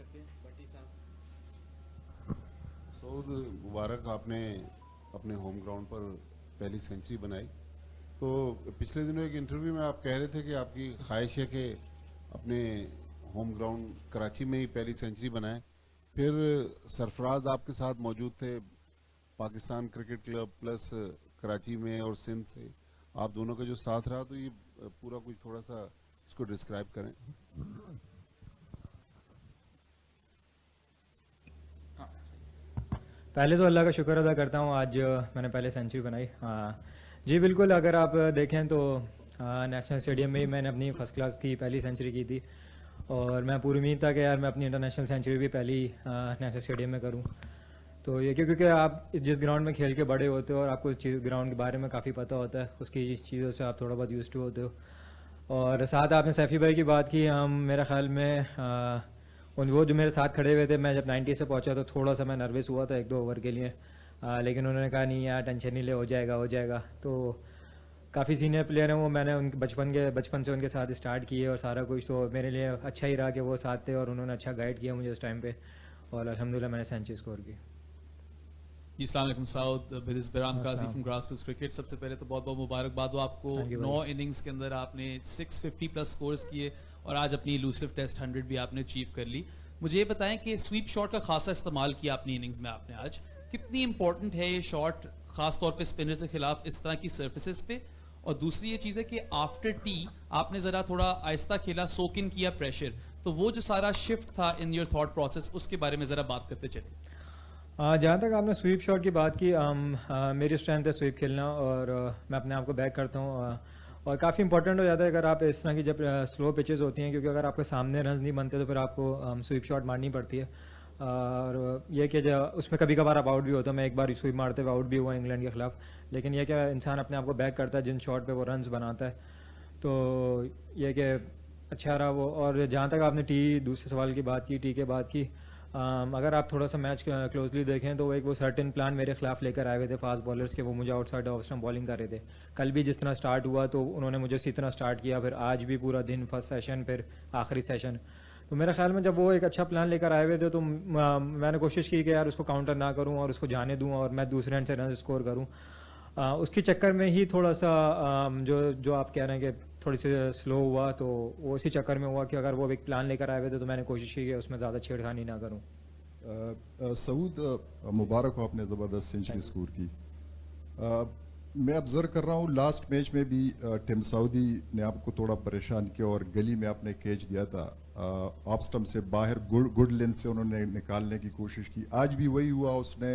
रखें भट्टी साहब। सऊद मुबारक, आपने अपने होम ग्राउंड पर पहली सेंचुरी बनाई। तो पिछले दिनों एक इंटरव्यू में आप कह रहे थे कि आपकी ख्वाहिश है कि अपने होम ग्राउंड कराची में ही पहली सेंचुरी बनाएं। फिर सरफराज आपके साथ मौजूद थे, Pakistan cricket club plus Karachi में और सिंध से आप दोनों का जो साथ रहा, तो ये पूरा कुछ थोड़ा सा इसको डिस्क्राइब करें। हाँ, पहले तो अल्लाह का शुक्र अदा करता हूँ आज मैंने पहले सेंचुरी बनाई। हाँ जी बिल्कुल, अगर आप देखें तो नेशनल स्टेडियम में ही मैंने अपनी फ़र्स्ट क्लास की पहली सेंचुरी की थी और मैं पूरी उम्मीद था कि यार मैं अपनी इंटरनेशनल सेंचुरी भी पहली नेशनल स्टेडियम में करूँ। तो ये क्योंकि आप जिस ग्राउंड में खेल के बड़े होते हो और आपको ग्राउंड के बारे में काफ़ी पता होता है, उसकी चीज़ों से आप थोड़ा बहुत यूज़ टू होते हो। और साथ आपने सैफ़ी भाई की बात की, हम मेरा ख्याल में उन वो जो मेरे साथ खड़े हुए थे, मैं जब 90 से पहुंचा तो थोड़ा सा मैं नर्वस हुआ था 1-2 ओवर के लिए, लेकिन उन्होंने कहा नहीं यार टेंशन नहीं ले, हो जाएगा हो जाएगा। तो काफ़ी सीनियर प्लेयर हैं वो, मैंने उनके बचपन से उनके साथ स्टार्ट किए और सारा कुछ, तो मेरे लिए अच्छा ही रहा कि वो साथ थे और उन्होंने अच्छा गाइड किया मुझे उस टाइम पे और अल्हम्दुलिल्लाह मैंने सेंचुरी स्कोर की। अस्सलाम वालेकुम साउद, बिरिस बिराम काजी अस्सलाम। From grassroots cricket. सबसे पहले तो बहुत बहुत मुबारकबाद हो आपको। थैंक यू 9 भाई। इनिंग्स के अंदर आपने 650 प्लस स्कोर्स किए और आज अपनी इलूसिव टेस्ट 100 भी आपने अचीव कर ली। मुझे ये बताएं कि स्वीप शॉट का खासा इस्तेमाल किया अपनी इनिंग्स में आपने आज, कितनी इंपॉर्टेंट है ये शॉट, खास तौर पे स्पिनर के खिलाफ इस तरह की सर्फेसिस पे? और दूसरी ये चीज है कि आफ्टर टी आपने जरा थोड़ा आहिस्ता खेला, सोक इन किया प्रेशर, तो वो जो सारा शिफ्ट था इन योर थॉट प्रोसेस, उसके बारे में जरा बात करते चले। जहाँ तक आपने स्वीप शॉट की बात की, मेरी स्ट्रेंथ है स्वीप खेलना और मैं अपने आप को बैक करता हूँ, और काफ़ी इंपॉर्टेंट हो जाता है अगर आप इस तरह की जब स्लो पिचेस होती हैं, क्योंकि अगर आपके सामने रन्स नहीं बनते तो फिर आपको स्वीप शॉट मारनी पड़ती है। और ये कि उसमें कभी कभार आप आउट भी होता है, मैं एक बार स्वीप मारते हुए आउट भी हुआ इंग्लैंड के खिलाफ, लेकिन यह कि इंसान अपने आप को बैक करता है जिन शॉट पे वो रन्स बनाता है। तो ये कि अच्छा रहा वो। और जहाँ तक आपने दूसरे सवाल की बात की, टी के बाद की, अगर आप थोड़ा सा मैच क्लोजली देखें तो एक वो सर्टेन प्लान मेरे खिलाफ लेकर आए हुए थे फास्ट बॉलर्स के, वो मुझे आउटसाइड ऑफ स्टंप बॉलिंग कर रहे थे। कल भी जिस तरह स्टार्ट हुआ तो उन्होंने मुझे उसी तरह स्टार्ट किया, फिर आज भी पूरा दिन फर्स्ट सेशन फिर आखिरी सेशन। तो मेरे ख्याल में जब वो एक अच्छा प्लान लेकर आए हुए थे तो मैंने कोशिश की कि यार उसको काउंटर ना करूं और उसको जाने दूं और मैं दूसरे एंड से रन स्कोर करूं। उसके चक्कर में ही थोड़ा सा जो जो आप कह रहे हैं कि थोड़ी सी स्लो हुआ, तो वो उसी चक्कर में हुआ कि अगर वो एक प्लान लेकर आए हुए थे तो मैंने कोशिश की कि उसमें ज़्यादा छेड़खानी ना करूं। सऊद, मुबारक हो, आपने ज़बरदस्त सेंचुरी स्कोर की। मैं ऑब्जर्व कर रहा हूँ लास्ट मैच में भी टिम साउदी ने आपको थोड़ा परेशान किया और गली में आपने कैच दिया था, ऑफ स्टंप से बाहर गुड लेंथ से उन्होंने निकालने की कोशिश की। आज भी वही हुआ, उसने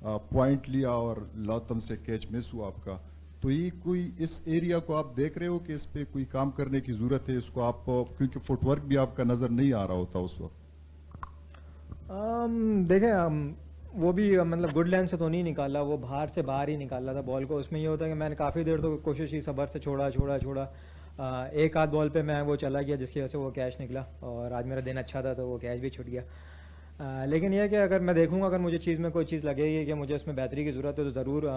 पॉइंट लिया और लॉतम से कैच मिस हुआ आपका। तो ये कोई इस एरिया को आप देख रहे हो कि इस पे कोई काम करने की जरूरत है इसको आप, क्योंकि फुटवर्क भी आपका नजर नहीं आ रहा होता उस वक्त। देखें, वो भी मतलब गुड लेंथ से तो नहीं निकाला, वो बाहर ही निकाला था बॉल को। उसमें ये होता है कि मैंने काफ़ी देर तो कोशिश की, सबर से छोड़ा छोड़ा छोड़ा, एक आध बॉल पे मैं वो चला गया जिसकी वजह से वो कैच निकला और आज मेरा दिन अच्छा था तो वो कैच भी छूट गया। लेकिन यह है कि अगर मैं देखूंगा, अगर मुझे चीज़ में कोई चीज़ लगेगी कि मुझे उसमें बेहतरी की ज़रूरत है तो ज़रूर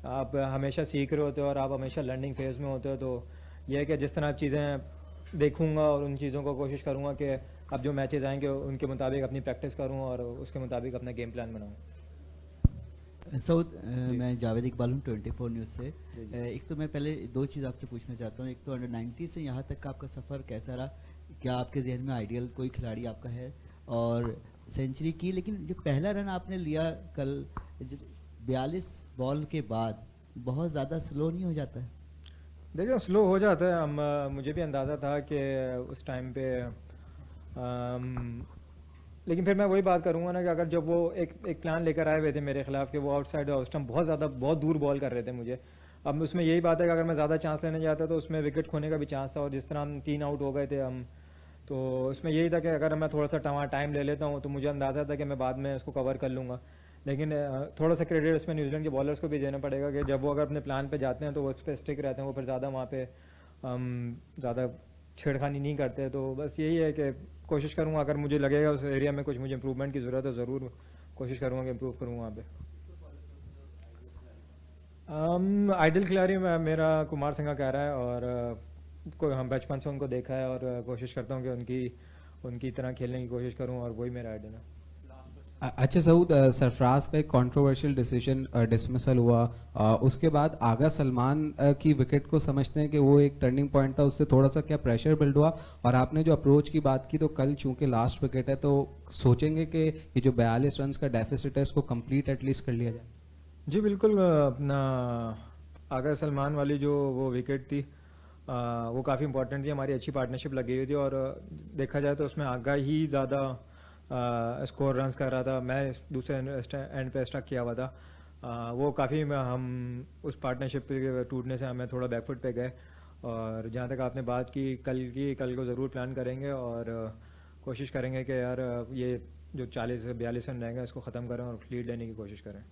आप हमेशा सीख रहे होते हो और आप हमेशा लर्निंग फेज़ में होते हो। तो यह है कि जिस तरह आप चीज़ें देखूंगा और उन चीज़ों को कोशिश करूंगा कि अब जो मैचेस आएंगे उनके मुताबिक अपनी प्रैक्टिस करूं और उसके मुताबिक अपना गेम प्लान बनाऊं। सऊद, जी। मैं जावेद इकबाल हूँ 24 न्यूज़ से। जी जी। एक तो मैं पहले दो चीज़ आपसे पूछना चाहता हूँ। एक तो अंडर 90 से यहाँ तक का आपका सफ़र कैसा रहा? क्या आपके जहन में आइडियल कोई खिलाड़ी आपका है? और सेंचुरी की, लेकिन जो पहला रन आपने लिया कल 42 बॉल के बाद, बहुत ज़्यादा स्लो नहीं हो जाता है? देखिए स्लो हो जाता है, मुझे भी अंदाज़ा था कि उस टाइम पे, लेकिन फिर मैं वही बात करूंगा ना कि अगर जब वो एक प्लान लेकर आए हुए थे मेरे खिलाफ कि वो आउटसाइड और उस टाइम बहुत दूर बॉल कर रहे थे मुझे, अब उसमें यही बात है कि अगर मैं ज़्यादा चांस लेने जाता तो उसमें विकेट खोने का भी चांस था, और जिस तरह हम 3 आउट हो गए थे हम, तो उसमें यही था कि अगर मैं थोड़ा सा टाइम ले लेता हूँ तो मुझे अंदाज़ा था कि मैं बाद में उसको कवर कर लूँगा। लेकिन थोड़ा सा क्रेडिट इसमें न्यूजीलैंड के बॉलर्स को भी देना पड़ेगा कि जब वो अगर अपने प्लान पे जाते हैं तो वो उस पर स्टिक रहते हैं, वो फिर ज़्यादा वहाँ पे ज़्यादा छेड़खानी नहीं करते। तो बस यही है कि कोशिश करूँगा अगर मुझे लगेगा उस एरिया में कुछ मुझे इंप्रूवमेंट की ज़रूरत है, ज़रूर कोशिश करूँगा कि इम्प्रूव करूँ वहाँ पे। आइडल खिलाड़ी मेरा कुमार संगा कह रहा है, और कोई हम बचपन से उनको देखा है और कोशिश करता हूँ कि उनकी तरह खेलने की कोशिश करूँ, और वही मेरा आइडिया है। अच्छा सऊद, सरफराज का एक कंट्रोवर्शियल डिसीजन डिसमिसल हुआ, उसके बाद आगा सलमान की विकेट को समझते हैं कि वो एक टर्निंग पॉइंट था, उससे थोड़ा सा क्या प्रेशर बिल्ड हुआ? और आपने जो अप्रोच की बात की, तो कल चूंकि लास्ट विकेट है तो सोचेंगे कि ये जो 42 रन का डेफिसिट है इसको कंप्लीट एटलीस्ट कर लिया जाए? जी बिल्कुल, अपना आगा सलमान वाली जो वो विकेट थी, वो काफ़ी इंपॉर्टेंट थी, हमारी अच्छी पार्टनरशिप लगी हुई थी, और देखा जाए तो उसमें आगा ही ज़्यादा स्कोर रन्स कर रहा था, मैं दूसरे एंड पे स्टक किया हुआ था। वो काफ़ी हम उस पार्टनरशिप के टूटने से हमें थोड़ा बैकफुट पे गए। और जहाँ तक आपने बात की कल को ज़रूर प्लान करेंगे, और कोशिश करेंगे कि यार ये जो 40 से 42 रन रहेंगे इसको ख़त्म करें और लीड लेने की कोशिश करें।